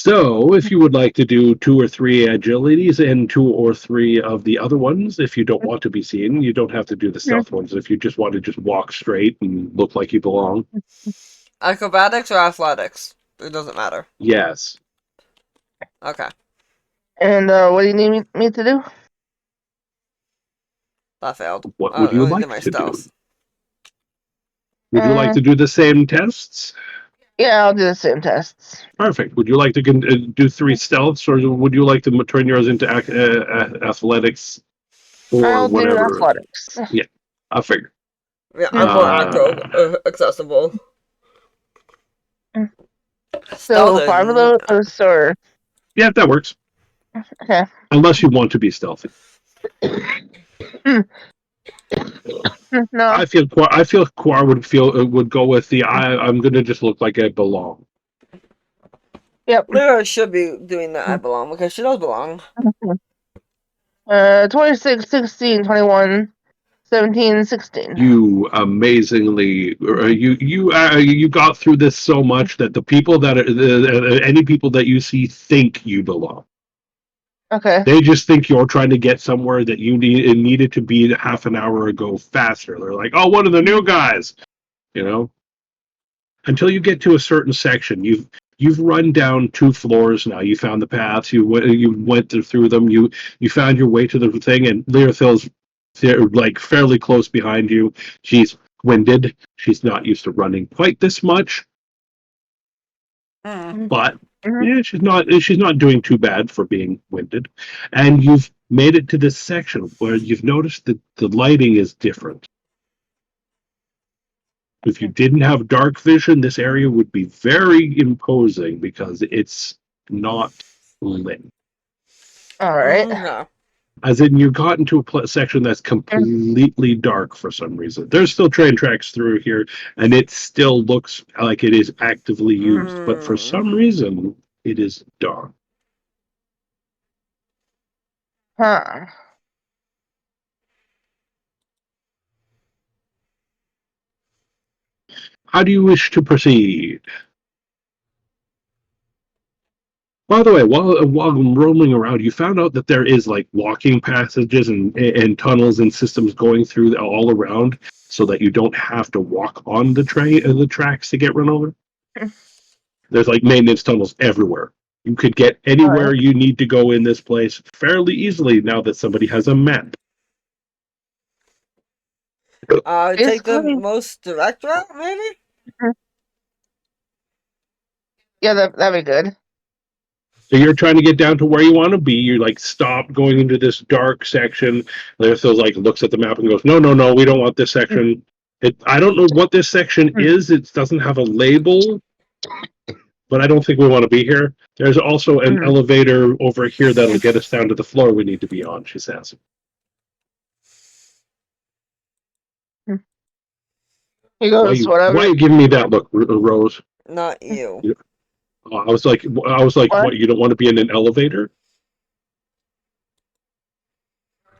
So, if you would like to do 2 or 3 agilities and 2 or 3 of the other ones, if you don't want to be seen, you don't have to do the stealth ones. If you just want to just walk straight and look like you belong. Acrobatics or athletics? It doesn't matter. Yes. Okay. And what do you need me to do? That failed. What would you like my to stealth. do? Would you like to do the same tests? Yeah, I'll do the same tests. Perfect. Would you like to do 3 stealths, or would you like to turn yours into athletics or I'll whatever? do athletics. Yeah, I figured. Yeah, I'm more acro accessible. So 5 of those, or yeah, that works. okay. Unless you want to be stealthy. No. I feel Qar would go with the I'm gonna just look like I belong. Yep. Lyra should be doing that I belong because she does belong. 26, 16, 21, 17, 16. You amazingly you got through this so much that the people that any people that you see think you belong. Okay. They just think you're trying to get somewhere that you needed to be half an hour ago faster. They're like, "Oh, one of the new guys," you know. Until you get to a certain section, you've run down 2 floors now. You found the paths. You went through them. You found your way to the thing, and Lyrathiel's like fairly close behind you. She's winded. She's not used to running quite this much, but yeah, she's not doing too bad for being winded. And you've made it to this section where you've noticed that the lighting is different. If you didn't have dark vision, this area would be very imposing because it's not lit. All right. As in, you got into a section that's completely dark for some reason. There's still train tracks through here, and it still looks like it is actively used, but for some reason, it is dark. Huh. How do you wish to proceed? By the way, while roaming around, you found out that there is like walking passages and tunnels and systems going through all around, so that you don't have to walk on the tracks to get run over. There's like maintenance tunnels everywhere. You could get anywhere you need to go in this place fairly easily now that somebody has a map. Take the most direct route, maybe? Yeah, that'd be good. So you're trying to get down to where you want to be. You like stop going into this dark section. Lyrathiel like looks at the map and goes, "No, we don't want this section. I don't know what this section is. It doesn't have a label, but I don't think we want to be here. There's also an elevator over here that'll get us down to the floor we need to be on," she says. He goes, why are you giving me that look, Rose? Not you. I was like, what? You don't want to be in an elevator?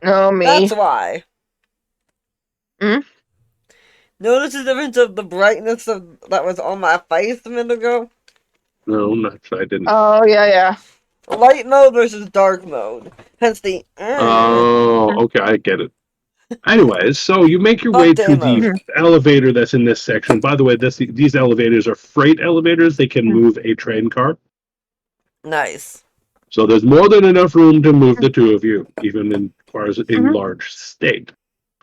No, me. That's why. Notice the difference of the brightness that was on my face a minute ago? No, I didn't. Oh, yeah. Light mode versus dark mode. Hence the... Oh, okay, I get it. Anyways, so you make your way to the elevator that's in this section. By the way, these elevators are freight elevators. They can move a train car. Nice. So there's more than enough room to move the 2 of you, even in Qar's enlarged state.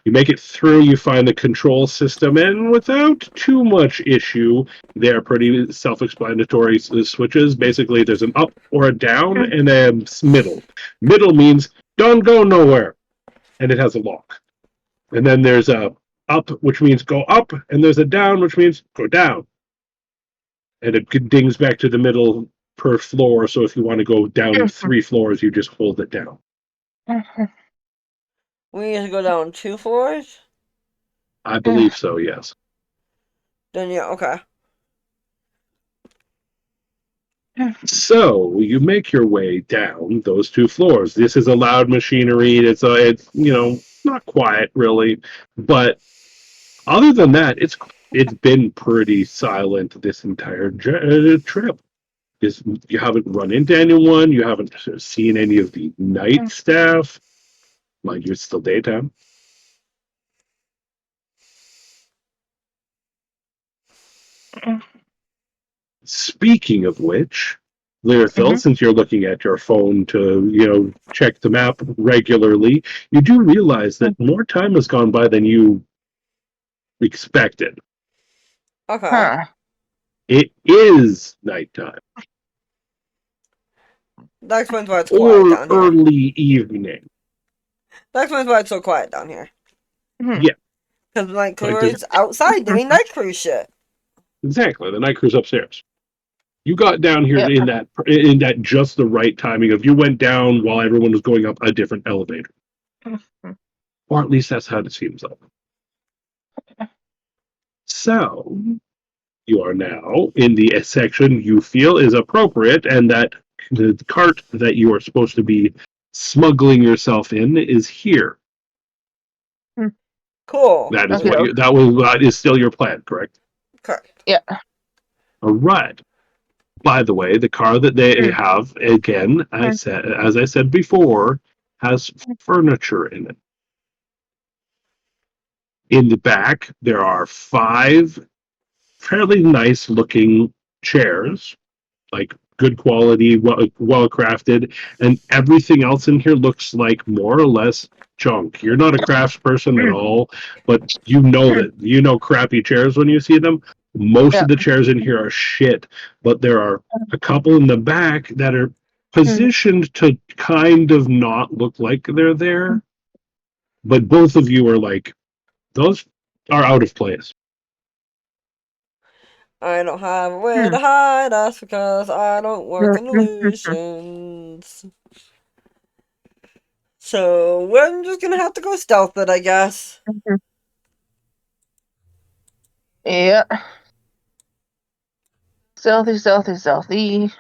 You make it through, you find the control system, and without too much issue, they're pretty self-explanatory switches. Basically, there's an up or a down and a middle. Middle means don't go nowhere, and it has a lock. And then there's a up, which means go up, and there's a down, which means go down. And it dings back to the middle per floor, so if you want to go down 3 floors, you just hold it down. We need to go down 2 floors? I believe so, yes. Then yeah, okay. So you make your way down those 2 floors. This is a loud machinery. It's not quiet really, but other than that, it's been pretty silent this entire trip. you haven't run into anyone. You haven't seen any of the night staff. Mind you, it's still daytime. Speaking of which, Lyrathiel, since you're looking at your phone to, check the map regularly, you do realize that more time has gone by than you expected. Okay. Huh. It is nighttime. That explains why it's quiet Or down here. early evening. That explains why it's so quiet down here. Yeah. Because night crew's outside doing night crew shit. Exactly. The night crew's upstairs. You got down here in that just the right timing of you went down while everyone was going up a different elevator. Or at least that's how it seems like. So you are now in the section you feel is appropriate, and that the cart that you are supposed to be smuggling yourself in is here. Cool. That is Okay. that is still your plan, correct? Correct. Yeah. All right. By the way, the car that they have, again, as I said before, has furniture in it. In the back, there are 5 fairly nice looking chairs, like good quality, well crafted, and everything else in here looks like more or less junk. You're not a crafts person at all, but you know crappy chairs when you see them. Most of the chairs in here are shit, but there are a couple in the back that are positioned to kind of not look like they're there. But both of you are like, those are out of place. I don't have a way to hide us because I don't work in illusions. So we're just gonna have to go stealth it, I guess. Yeah. Stealthy.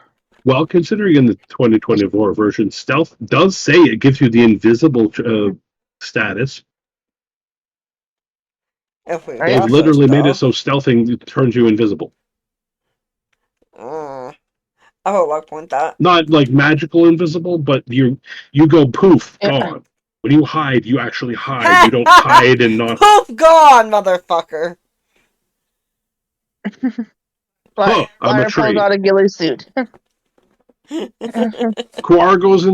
Well, considering in the 2024 version, stealth does say it gives you the invisible status. If we They've message, literally made it though. so stealthing turns you invisible. I would like to point that. Not like magical invisible, but you go poof, gone. When you hide, you actually hide. You don't hide and not. Poof, gone, motherfucker. Huh, I'm a Lyra pulls tree. out a ghillie suit. Qar goes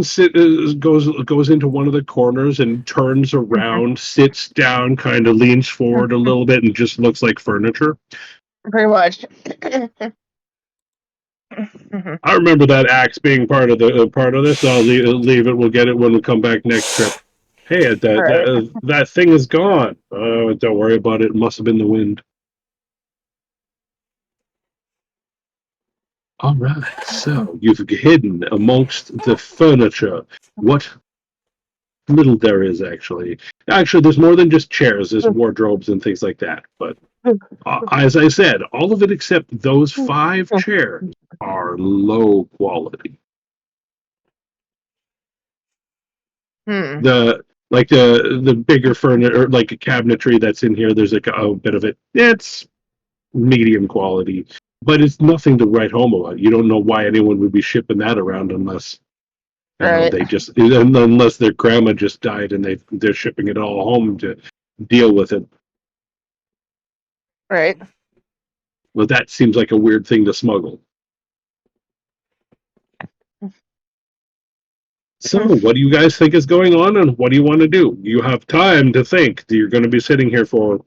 into one of the corners and turns around, sits down, kind of leans forward a little bit, and just looks like furniture. Pretty much. I remember that axe being part of this. I'll leave it. We'll get it when we come back next trip. Hey, that thing is gone. Oh, don't worry about it. It must have been the wind. All right, so you've hidden amongst the furniture. What little there is, actually. Actually, there's more than just chairs. There's wardrobes and things like that. But as I said, all of it except those 5 chairs are low quality. The bigger furniture, like a cabinetry that's in here, there's like a bit of it. It's medium quality. But it's nothing to write home about. You don't know why anyone would be shipping that around unless unless their grandma just died and they're shipping it all home to deal with it. Right. Well, that seems like a weird thing to smuggle. So, what do you guys think is going on, and what do you want to do? You have time to think. You're going to be sitting here for,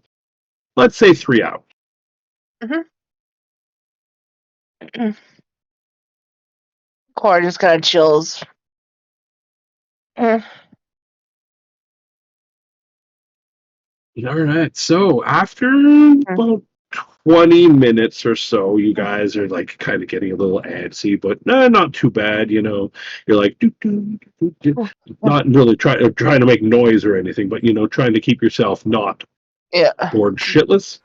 let's say, 3 hours. Qar just kind of chills. All right. So after about 20 minutes or so, you guys are like kind of getting a little antsy, but not too bad. You're like not really trying to make noise or anything, but trying to keep yourself not bored shitless.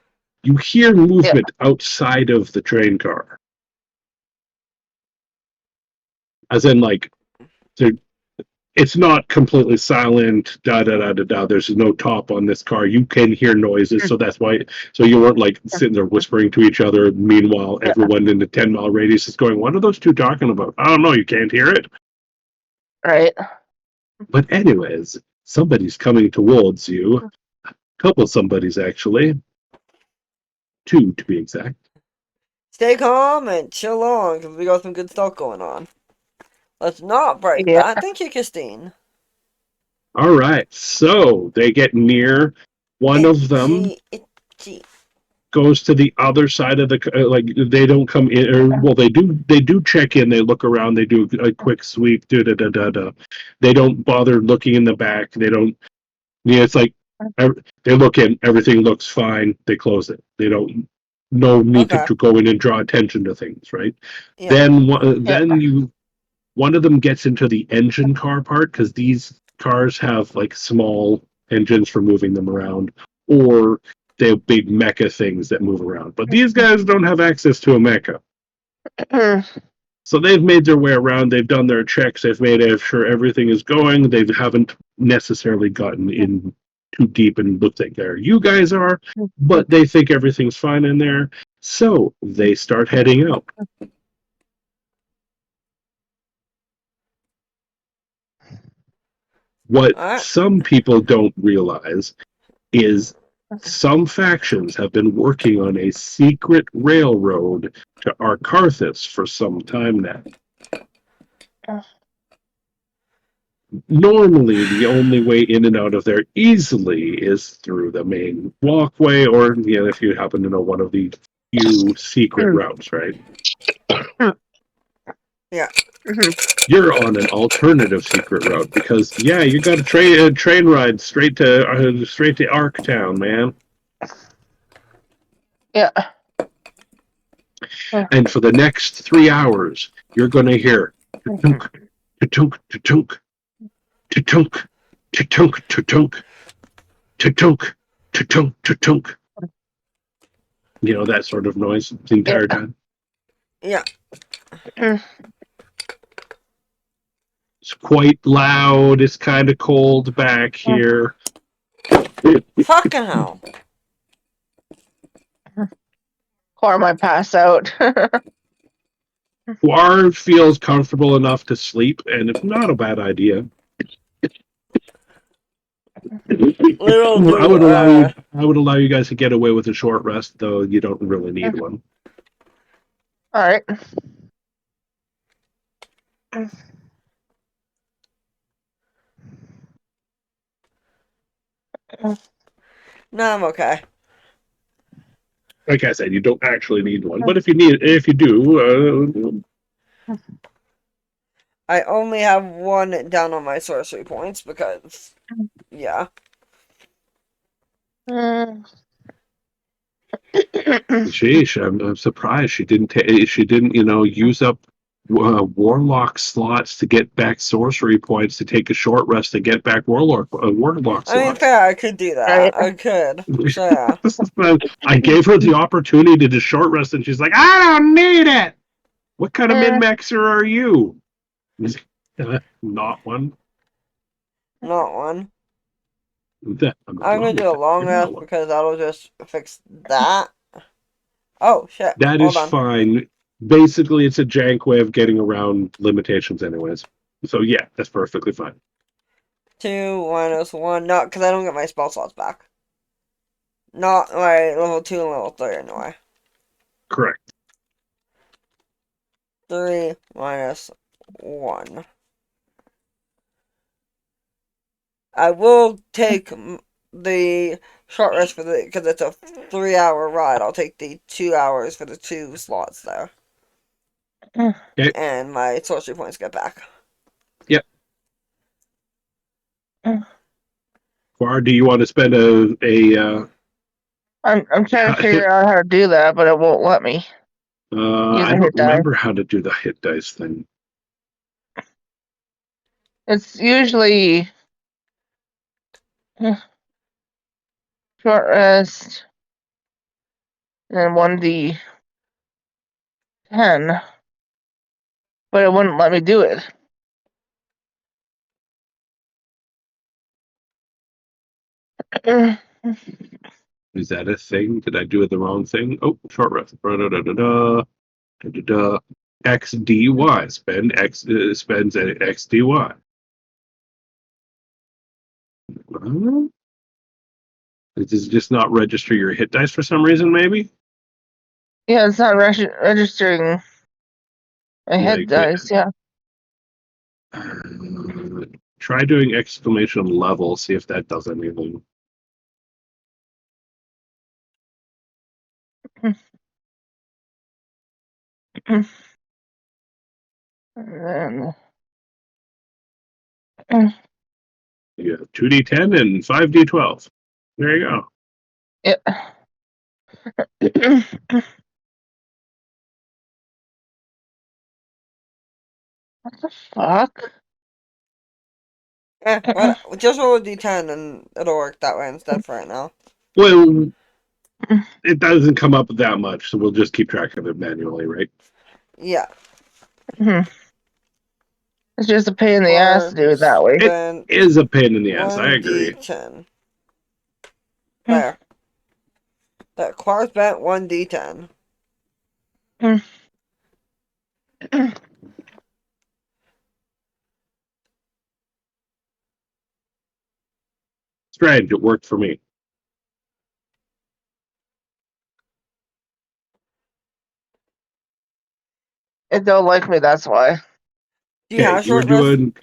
You hear movement outside of the train car, as in like it's not completely silent. Da da da da da. There's no top on this car. You can hear noises, so that's why. So you weren't like sitting there whispering to each other. Meanwhile, everyone in the 10-mile radius is going, "What are those two talking about?" I don't know. You can't hear it. Right. But anyways, somebody's coming towards you. A couple somebodies actually. Two to be exact. Stay calm and chill on, because we got some good stuff going on. Let's not break Yeah. that. Thank you, Christine. All right, so they get near. One of them Itchy. goes to the other side of the like they don't come in, or well they do check in, they look around, they do a quick sweep, da da da da da. They don't bother looking in the back. They don't. Yeah, it's like they look in, everything looks fine. They close it. They don't. No need Okay. to go in and draw attention to things, right? Yeah. Then one of them gets into the engine car part, because these cars have like small engines for moving them around, or they have big mecha things that move around. But these guys don't have access to a mecha. So they've made their way around, they've done their checks, they've made sure everything is going. They haven't necessarily gotten in too deep and looked like there you guys are, but they think everything's fine in there. So they start heading out. What Alright. some people don't realize is some factions have been working on a secret railroad to Arkarthas for some time now. Normally, the only way in and out of there easily is through the main walkway, or if you happen to know one of the few secret routes, right? Yeah. You're on an alternative secret route because, you got a train ride straight to Arktown, man. Yeah. And for the next 3 hours, you're going to hear tunk, tunk, tunk, tunk, tunk, tunk, tunk, tunk, tunk. That sort of noise the entire time. Yeah. It's quite loud. It's kind of cold back here. Fucking hell. Qar might pass out. Qar feels comfortable enough to sleep, and it's not a bad idea. I would allow you guys to get away with a short rest, though you don't really need one. All right. No, I'm okay. Like I said, you don't actually need one, but if you do, I only have one down on my sorcery points because, yeah. sheesh, I'm surprised she didn't. She didn't, use up warlock slots to get back sorcery points to take a short rest to get back warlock slots. I mean, fair, I could do that. I could. So, yeah. I gave her the opportunity to short rest, and she's like, "I don't need it." What kind of min-maxer are you? Not one. Not one. I'm going to do a long rest because that'll just fix that. Oh, shit. That is fine. Basically, it's a jank way of getting around limitations anyways. So, yeah, that's perfectly fine. 2 minus 1. No, because I don't get my spell slots back. Not my level 2 and level 3 anyway. Correct. 3 minus 1. I will take the short rest because it's a 3-hour ride. I'll take the 2 hours for the 2 slots there. Okay. And my sorcery points get back. Yep. Qar, do you want to spend I'm trying to figure out how to do that, but it won't let me. I don't remember how to do the hit dice thing. It's usually short rest and 1d10, but it wouldn't let me do it. Is that a thing? Did I do the wrong thing? Oh, short rest. XDY. Spends XDY. Does it just not register your hit dice for some reason, maybe? Yeah, it's not registering my head Like, dice, yeah. Try doing exclamation level, see if that does anything. And then, Yeah, 2d10 and 5d12. There you go. yeah. What the fuck? Well, just roll a d10 and it'll work that way instead for right now. Well, it doesn't come up that much, so we'll just keep track of it manually, right? Yeah. It's just a pain in the ass to do it that way. Then It is a pain in the ass, I agree. 1d10. There. That Qar's bent 1d10. Strange, it worked for me. It don't like me, that's why. Do you have You were short rest? doing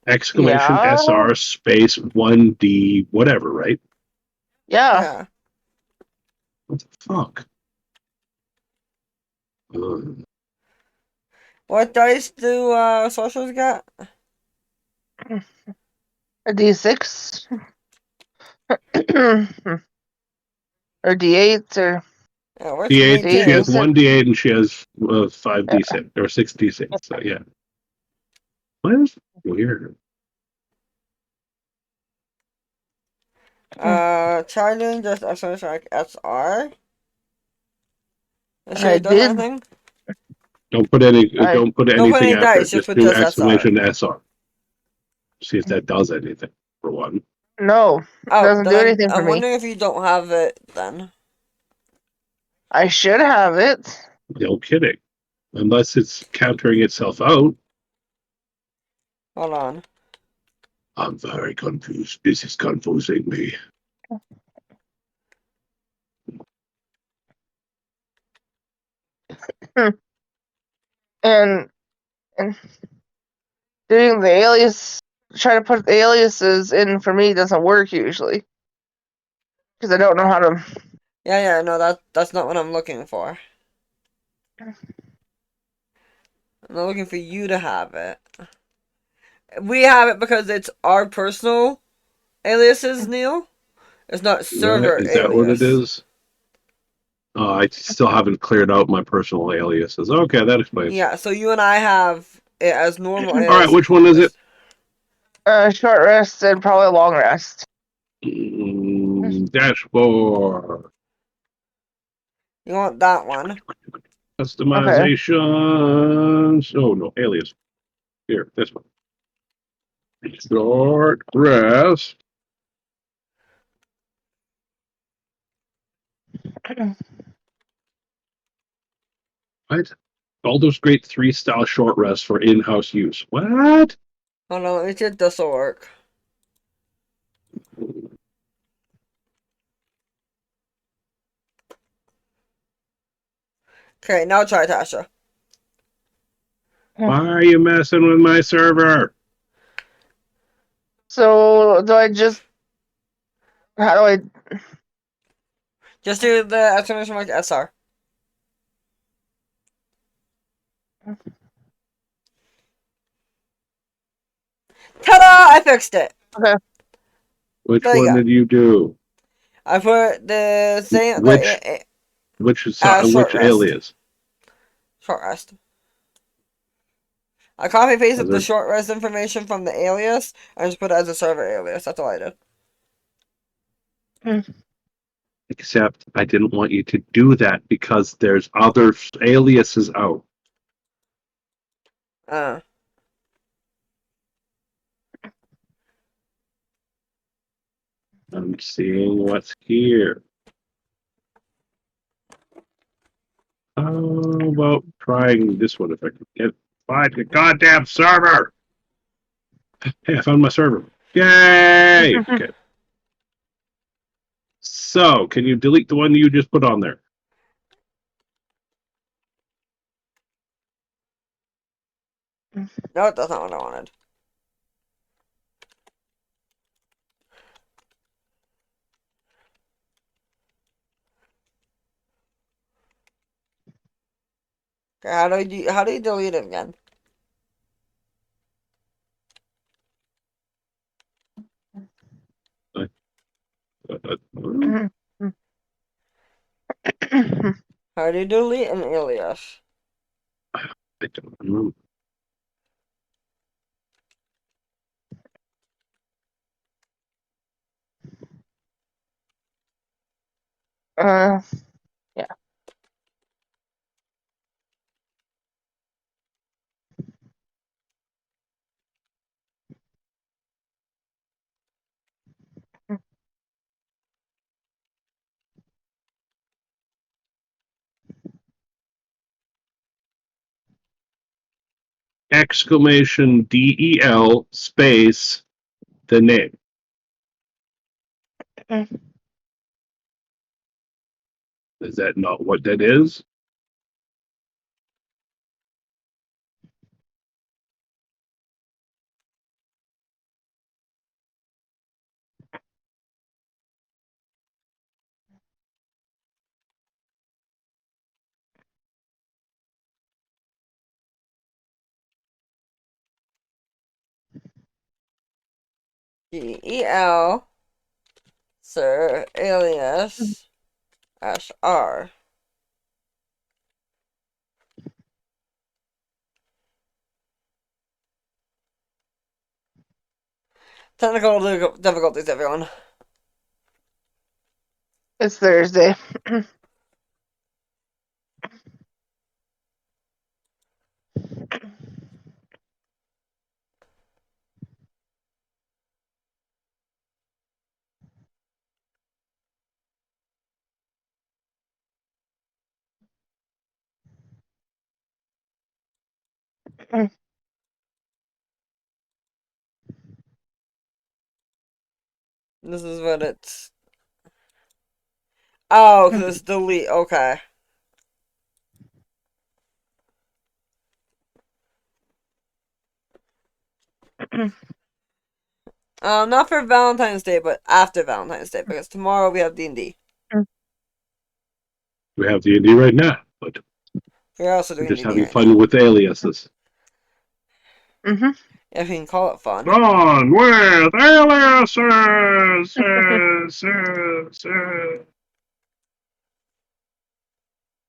exclamation Yeah. SR space 1D whatever, right? Yeah. Yeah. What the fuck? What dice do sorcerers get? A D6. Or D8 or Yeah, works for me D8, she too. has 1D8 and she has 5D6 or 6D6. So, yeah. What is weird? Try doing just exclamation like SR. And see I if it does did. anything. Don't put any. I- Don't put Don't put anything any after dice, it. just Just put do just exclamation SR. See if that does anything. For one. No, it Oh, doesn't do then anything for I'm me. wondering if you don't have it then. I should have it. No kidding. Unless it's countering itself out. Hold on. I'm very confused. This is confusing me. And doing the alias, trying to put the aliases in for me doesn't work usually. Because I don't know how to. Yeah, no, that's not what I'm looking for. I'm not looking for you to have it. We have it because it's our personal aliases, Neil. It's not server Is that what it alias. is? Oh, I still haven't cleared out my personal aliases. Okay, that explains. Yeah, so you and I have it as normal alias. All right, which one is it? Short rest and probably long rest. Dashboard. You want that one. Customizations. Oh, no, alias. Here, this one. Short rest. What? Baldur's Gate 3 style short rest for in-house use. What? Hold on, let me see if this will work. Okay, now try Tasha. Why are you messing with my server? So, do I just. How do I. Just do the exclamation mark SR. Ta-da! I fixed it. Okay. Which There you one go. did you do? I put the same. Which short rest. alias? Short rest. I copy pasted Was the it- short rest information from the alias and just put it as a server alias. That's all I did. Except I didn't want you to do that because there's other aliases out. I'm seeing what's here. How about trying this one if I can get find the goddamn server? Hey, I found my server. Yay! Okay. So, can you delete the one you just put on there? No, that's not what I wanted. Okay, how do you delete it again? How do you delete an alias? I don't know. Yeah. Exclamation DEL space the name. Is that not what that is? DEL Sir alias SR. Technical difficulties, everyone. It's Thursday. This is what it's. Oh, because it's delete. Okay. Not for Valentine's Day, but after Valentine's Day, because tomorrow we have D&D. We have D&D right now, but We're also we're doing just D&D having right fun now. with aliases. If you can call it fun. On with aliases!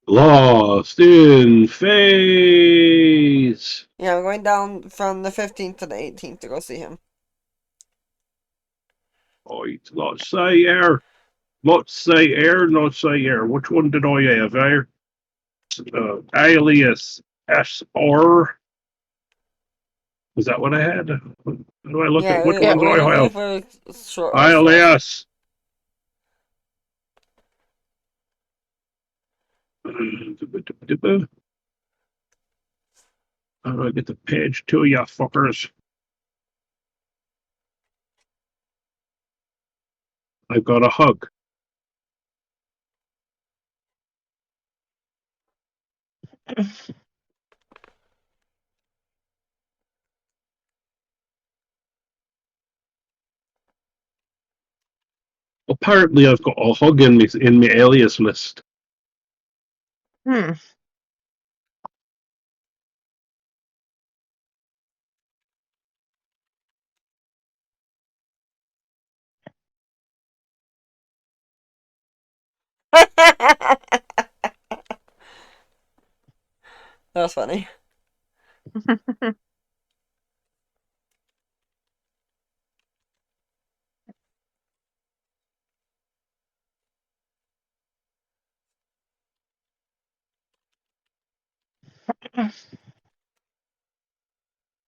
Lost in Phase! Yeah, I'm going down from the 15th to the 18th to go see him. Oh, it's not say air. Not say air, not say air. Which one did I have there? Alias SR. Was that what I had? How do I look at which Yeah, ones do we're I looking have? for short rest stuff. Alias. How do I get the page to ya fuckers? I've got a hug. Apparently, I've got a hug in my alias list. That's funny.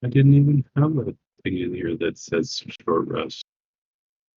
I didn't even have a thing in here that says short rest.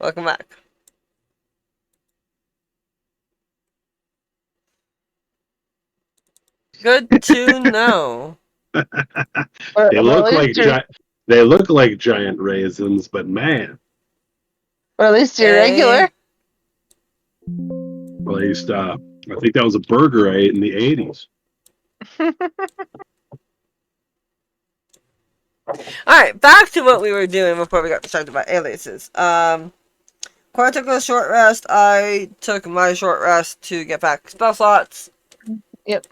Welcome back. Good to know. They But at look least like they look like giant raisins, but man, But at least you're regular. at least I think that was a burger I ate in the 80s. Alright, back to what we were doing before we got distracted by aliases. Qar took a short rest. I took my short rest to get back spell slots. Yep.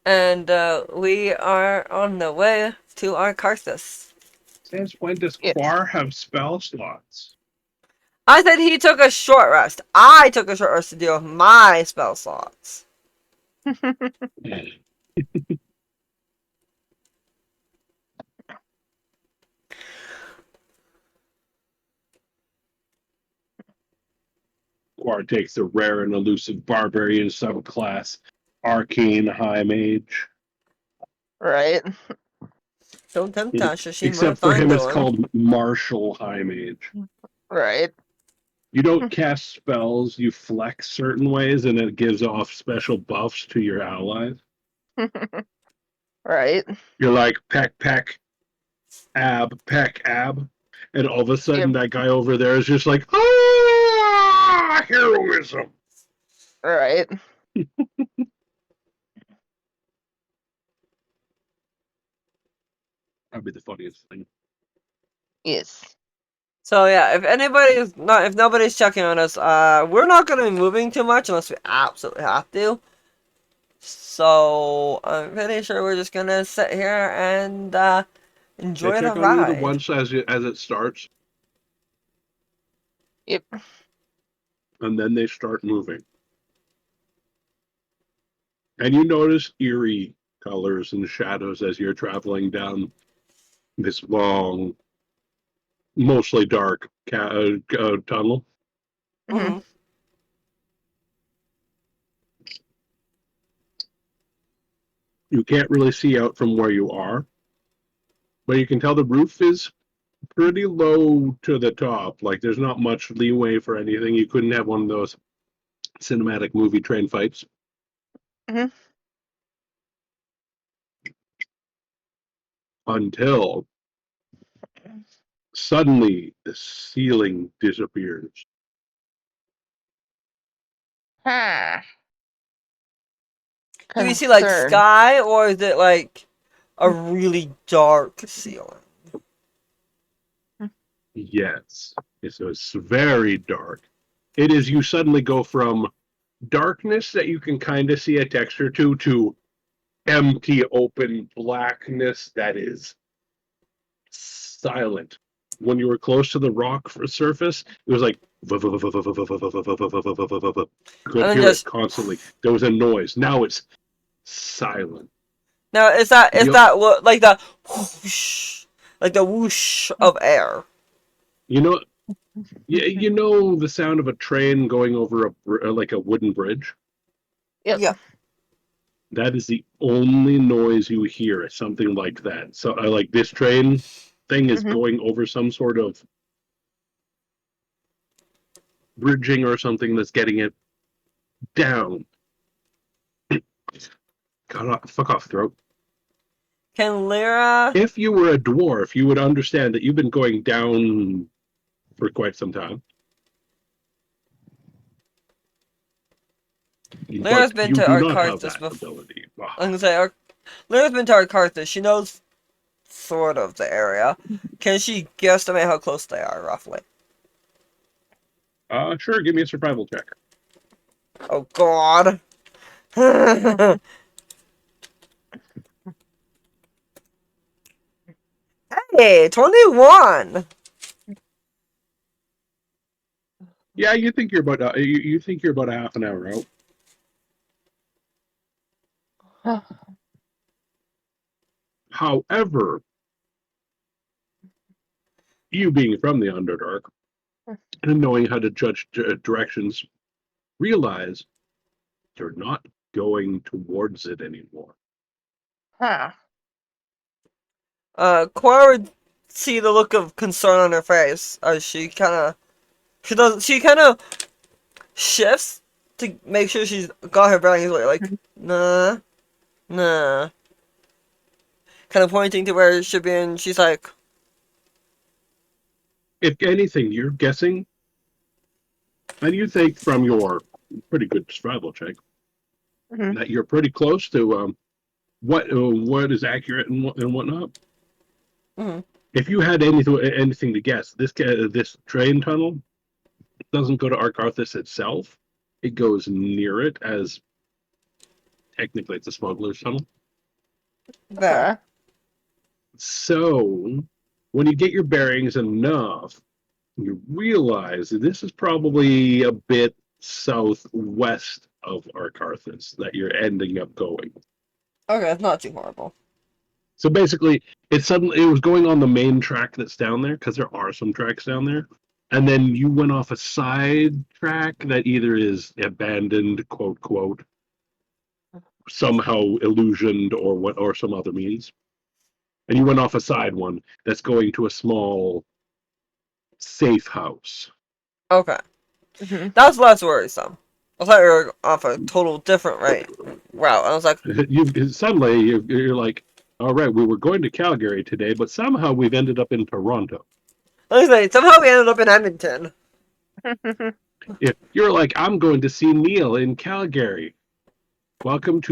And we are on the way to Arkarthas. Since when does Yes. Qar have spell slots? I said he took a short rest. I took a short rest to deal with my spell slots. Qar takes the rare and elusive barbarian subclass, Arcane High Mage. Right. Don't tempt Tasha, she might Except for find him, it's one. called Martial High Mage. Right. You don't cast spells, you flex certain ways, and it gives off special buffs to your allies. Right. You're like, peck, peck, peck, ab. And all of a sudden, that guy over there is just like, ah, heroism. Right. That'd be the funniest thing. Yes. So yeah, if nobody's checking on us, we're not gonna be moving too much unless we absolutely have to. So I'm pretty sure we're just gonna sit here and enjoy They the check on you ride. once as it starts. Yep. And then they start moving. And you notice eerie colors and shadows as you're traveling down this long, mostly dark tunnel. Mm-hmm. You can't really see out from where you are, but you can tell the roof is pretty low to the top. Like there's not much leeway for anything. You couldn't have one of those cinematic movie train fights. Mhm. Until suddenly the ceiling disappears. Huh. Do we see like Concern. sky, or is it like a really dark ceiling? Yes. So it's very dark. It is you suddenly go from darkness that you can kind of see a texture to empty open blackness that is silent. When you were close to the rock surface, it was like you could And then hear it just constantly. There was a noise. Now it's silent. now is The- that like the whoosh, like the whoosh of air? You know, you know the sound of a train going over like a wooden bridge. Yep. Yeah. That is the only noise you hear. It's something like that. So, like this train thing is going over some sort of bridging or something that's getting it down. God, fuck off, throat. Can Lyra? If you were a dwarf, you would understand that you've been going down for quite some time. Lyra's But been you to do not have Arkarthas that before. ability. I'm gonna say Lyra's been to Arkarthas. She knows sort of the area. Can she guesstimate how close they are, roughly? Sure, give me a survival check. Oh God. Hey, 21. Yeah, you think you're about you think you're about a half an hour out. However, you being from the Underdark and knowing how to judge directions, realize you're not going towards it anymore. Huh. Qar would see the look of concern on her face as she kind of She does. She kind of shifts to make sure she's got her bearings right. Like, nah, nah. Kind of pointing to where it should be, and she's like, If anything, you're guessing, and you think from your pretty good survival check Mhm. that you're pretty close to what is accurate and whatnot. Mhm. If you had anything to guess, this train tunnel doesn't go to Arkarthas itself. It goes near it, as technically it's a smuggler's tunnel. there. Okay. So when you get your bearings enough, you realize that this is probably a bit southwest of Arkarthas that you're ending up going. Okay, it's not too horrible. So basically, it was going on the main track that's down there, because there are some tracks down there, and then you went off a side track that either is abandoned, quote quote, somehow illusioned, or some other means, and you went off a side one that's going to a small safe house. Okay, Mhm. that's less worrisome. I thought you were off a total different route. I was like, You're like, all right, we were going to Calgary today, but somehow we've ended up in Toronto. let me say, somehow we ended up in Edmonton. If you're like, I'm going to see Neil in Calgary, welcome to